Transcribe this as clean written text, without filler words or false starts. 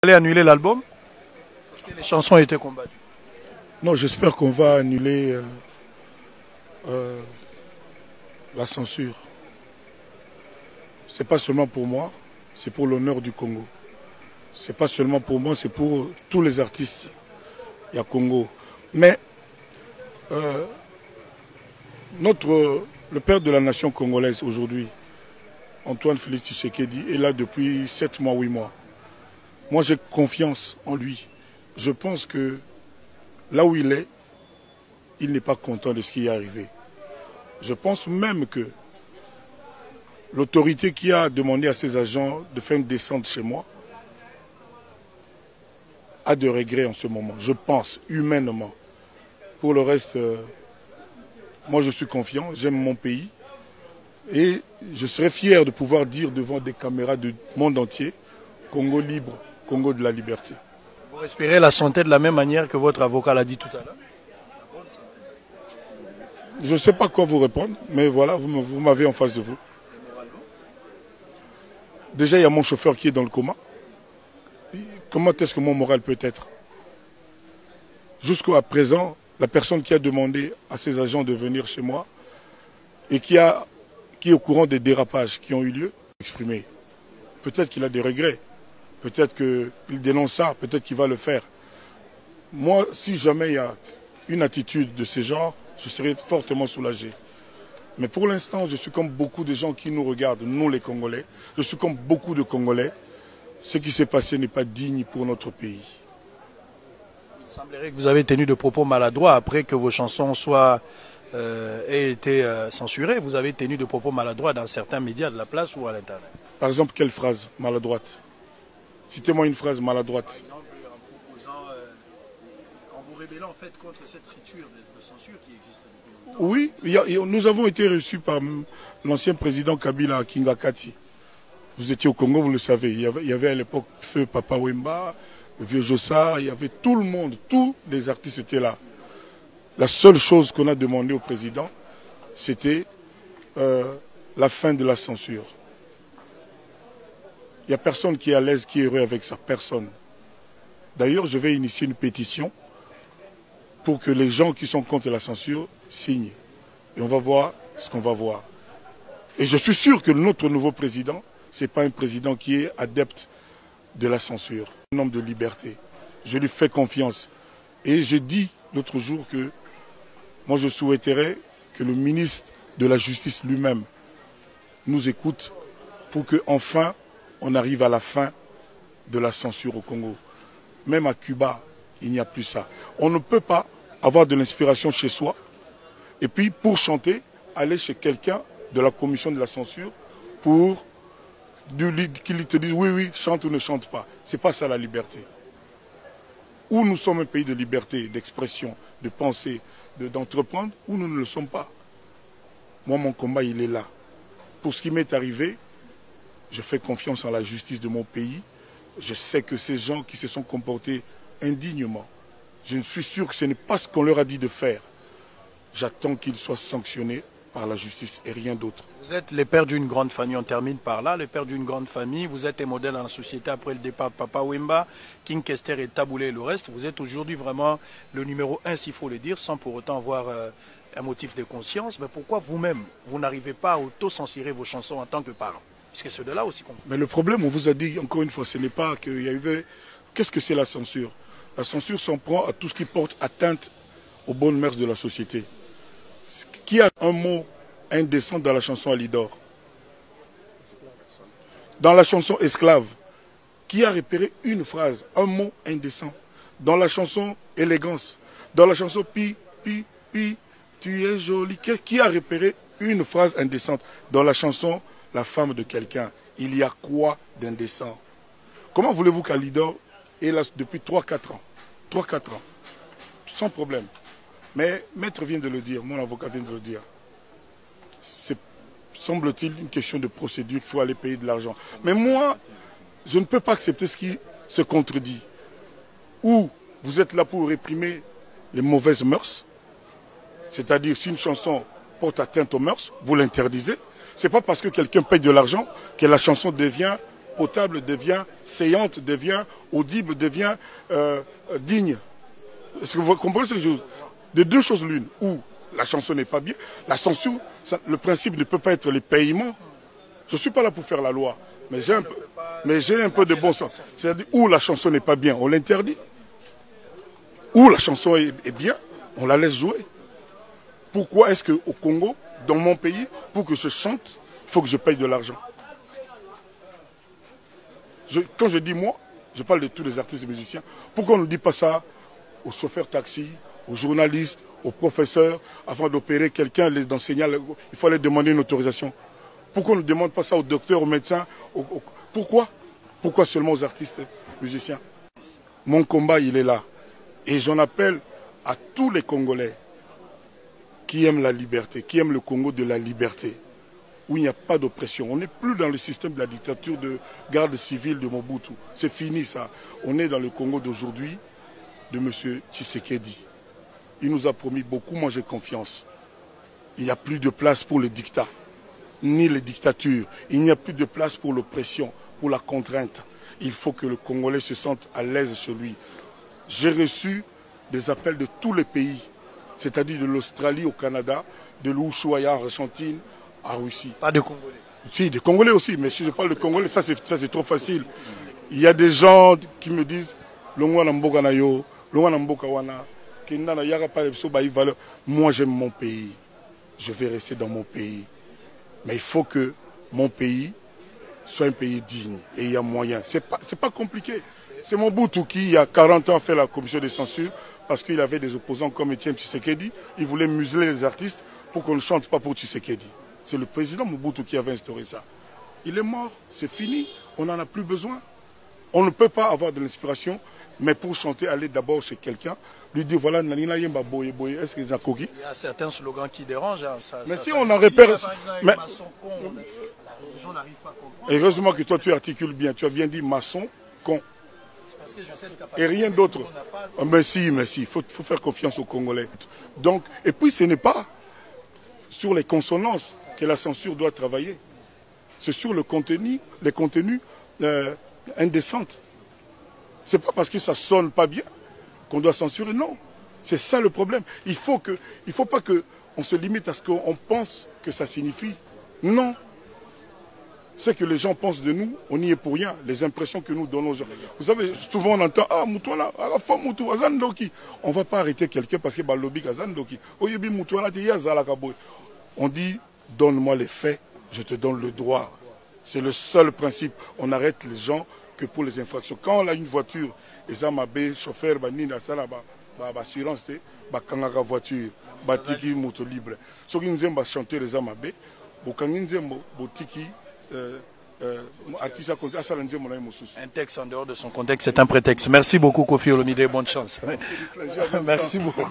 allez annuler l'album parce que les chansons étaient combattues. Non, j'espère qu'on va annuler la censure. C'est pas seulement pour moi, c'est pour l'honneur du Congo. C'est pas seulement pour moi, c'est pour tous les artistes. Il y a Congo. Mais le père de la nation congolaise aujourd'hui, Antoine Félix Tshisekedi, est là depuis 7 mois, 8 mois. Moi, j'ai confiance en lui. Je pense que là où il est, il n'est pas content de ce qui est arrivé. Je pense même que l'autorité qui a demandé à ses agents de faire une descente chez moi a de regrets en ce moment. Je pense, humainement. Pour le reste, moi je suis confiant, j'aime mon pays. Et je serais fier de pouvoir dire devant des caméras du monde entier, Congo libre, Congo de la liberté. Vous respirez la santé de la même manière que votre avocat l'a dit tout à l'heure? Je ne sais pas quoi vous répondre, mais voilà, vous m'avez en face de vous. Déjà, il y a mon chauffeur qui est dans le coma. Comment est-ce que mon moral peut être? Jusqu'à présent, la personne qui a demandé à ses agents de venir chez moi et qui est au courant des dérapages qui ont eu lieu, exprimé. Peut-être qu'il a des regrets, peut-être qu'il dénonce ça, peut-être qu'il va le faire. Moi, si jamais il y a une attitude de ce genre, je serais fortement soulagé. Mais pour l'instant, je suis comme beaucoup de gens qui nous regardent, nous les Congolais. Je suis comme beaucoup de Congolais. Ce qui s'est passé n'est pas digne pour notre pays. Il semblerait que vous avez tenu de propos maladroits après que vos chansons aient été censurées. Vous avez tenu de propos maladroits dans certains médias de la place ou à l'Internet. Par exemple, quelle phrase maladroite? Citez-moi une phrase maladroite. Par exemple, en vous révélant en fait contre cette friture de censure qui existe depuis longtemps. Oui, nous avons été reçus par l'ancien président Kabila à Kingakati. Vous étiez au Congo, vous le savez. Il y avait à l'époque Feu Papa Wemba, le vieux Jossa, il y avait tout le monde, tous les artistes étaient là. La seule chose qu'on a demandé au président, c'était la fin de la censure. Il n'y a personne qui est à l'aise, qui est heureux avec ça, personne. D'ailleurs, je vais initier une pétition pour que les gens qui sont contre la censure signent. Et on va voir ce qu'on va voir. Et je suis sûr que notre nouveau président, ce n'est pas un président qui est adepte de la censure, un homme de liberté. Je lui fais confiance. Et j'ai dit l'autre jour que moi je souhaiterais que le ministre de la Justice lui-même nous écoute pour qu'enfin on arrive à la fin de la censure au Congo. Même à Cuba, il n'y a plus ça. On ne peut pas avoir de l'inspiration chez soi et puis pour chanter, aller chez quelqu'un de la commission de la censure pour qu'il te dise oui, oui, chante ou ne chante pas. Ce n'est pas ça la liberté. Ou nous sommes un pays de liberté, d'expression, de penser, d'entreprendre, ou nous ne le sommes pas. Moi, mon combat, il est là. Pour ce qui m'est arrivé, je fais confiance en la justice de mon pays. Je sais que ces gens qui se sont comportés indignement, je ne suis sûr que ce n'est pas ce qu'on leur a dit de faire. J'attends qu'ils soient sanctionnés par la justice et rien d'autre. Vous êtes les pères d'une grande famille, on termine par là, les pères d'une grande famille, vous êtes un modèle dans la société après le départ de Papa Wemba, King Kester et Taboulé et le reste. Vous êtes aujourd'hui vraiment le numéro 1, s'il faut le dire, sans pour autant avoir un motif de conscience. Mais pourquoi vous-même, vous n'arrivez pas à auto-censurer vos chansons en tant que parent? Puisque c'est de là aussi qu'on... Mais le problème, on vous a dit encore une fois, ce n'est pas qu'il y avait... Qu'est-ce que c'est la censure? La censure s'en prend à tout ce qui porte atteinte aux bonnes mœurs de la société. Qui a un mot indécent dans la chanson Alidor? Dans la chanson Esclave, qui a repéré une phrase, un mot indécent? Dans la chanson Élégance, dans la chanson Pi, Pi, Pi, tu es jolie, qui a repéré une phrase indécente? Dans la chanson La femme de quelqu'un, il y a quoi d'indécent? Comment voulez-vous qu'Alidor est là depuis 3-4 ans? 3-4 ans, sans problème. Mais Maître vient de le dire, mon avocat vient de le dire. C'est, semble-t-il, une question de procédure, il faut aller payer de l'argent. Mais moi, je ne peux pas accepter ce qui se contredit. Ou vous êtes là pour réprimer les mauvaises mœurs, c'est-à-dire si une chanson porte atteinte aux mœurs, vous l'interdisez. Ce n'est pas parce que quelqu'un paye de l'argent que la chanson devient potable, devient saillante, devient audible, devient digne. Est-ce que vous comprenez ce que je veux dire? De deux choses l'une, où la chanson n'est pas bien, la censure, le principe ne peut pas être les paiements. Je ne suis pas là pour faire la loi, mais j'ai un peu de bon sens. C'est-à-dire où la chanson n'est pas bien, on l'interdit. Où la chanson est bien, on la laisse jouer. Pourquoi est-ce qu'au Congo, dans mon pays, pour que je chante, il faut que je paye de l'argent? Quand je dis moi, je parle de tous les artistes et musiciens. Pourquoi on ne dit pas ça aux chauffeurs taxi, aux journalistes, aux professeurs? Avant d'opérer quelqu'un, d'enseigner, il faut aller demander une autorisation. Pourquoi on ne demande pas ça aux docteurs, aux médecins? Pourquoi? Pourquoi seulement aux artistes et musiciens? Mon combat, il est là. Et j'en appelle à tous les Congolais qui aiment la liberté, qui aiment le Congo de la liberté, où il n'y a pas d'oppression. On n'est plus dans le système de la dictature de garde civile de Mobutu. C'est fini ça. On est dans le Congo d'aujourd'hui de M. Tshisekedi. Il nous a promis beaucoup, moi j'ai confiance. Il n'y a plus de place pour le dictat, ni les dictatures. Il n'y a plus de place pour l'oppression, pour la contrainte. Il faut que le Congolais se sente à l'aise chez lui. J'ai reçu des appels de tous les pays, c'est-à-dire de l'Australie au Canada, de l'Ushuaïa en Argentine, à Russie. Pas de Congolais? Si, des Congolais aussi, mais si je parle de Congolais, ça c'est trop facile. Il y a des gens qui me disent, moi j'aime mon pays, je vais rester dans mon pays. Mais il faut que mon pays soit un pays digne et il y a moyen. C'est pas compliqué. C'est Mobutu qui, il y a 40 ans, a fait la commission de censure parce qu'il avait des opposants comme Etienne Tshisekedi. Il voulait museler les artistes pour qu'on ne chante pas pour Tshisekedi. C'est le président Mobutu qui avait instauré ça. Il est mort, c'est fini, on n'en a plus besoin. On ne peut pas avoir de l'inspiration, mais pour chanter, aller d'abord chez quelqu'un, lui dire voilà, Nanina Yemba Boye Boye, est-ce que j'ai coquille? Il y a certains slogans qui dérangent. Hein, mais si on en repère. Mais... les gens n'arrivent pas à comprendre. Heureusement que toi tu articules bien, tu as bien dit maçon, con. Parce que je sais et rien d'autre. Mais si, il faut faire confiance aux Congolais. Donc, et puis ce n'est pas sur les consonances que la censure doit travailler. C'est sur le contenu, les contenus indécents. C'est pas parce que ça sonne pas bien qu'on doit censurer, non. C'est ça le problème. Il faut pas qu'on se limite à ce qu'on pense que ça signifie. Non. Ce que les gens pensent de nous, on n'y est pour rien. Les impressions que nous donnons aux gens. Vous savez, souvent on entend « Ah, Moutouana, Azandoki ». On ne va pas arrêter quelqu'un parce que Balobi Azandoki. On dit « Donne-moi les faits, je te donne le droit ». C'est le seul principe. On arrête les gens que pour les infractions. Quand on a une voiture, les amabé, chauffeur, assurance, kangaka voiture, batiki moto libre. Ce qui nous aime chanter les amabé, botiki. Un texte en dehors de son contexte, c'est un prétexte. Merci beaucoup, Kofi Olomide, bonne chance. Merci beaucoup.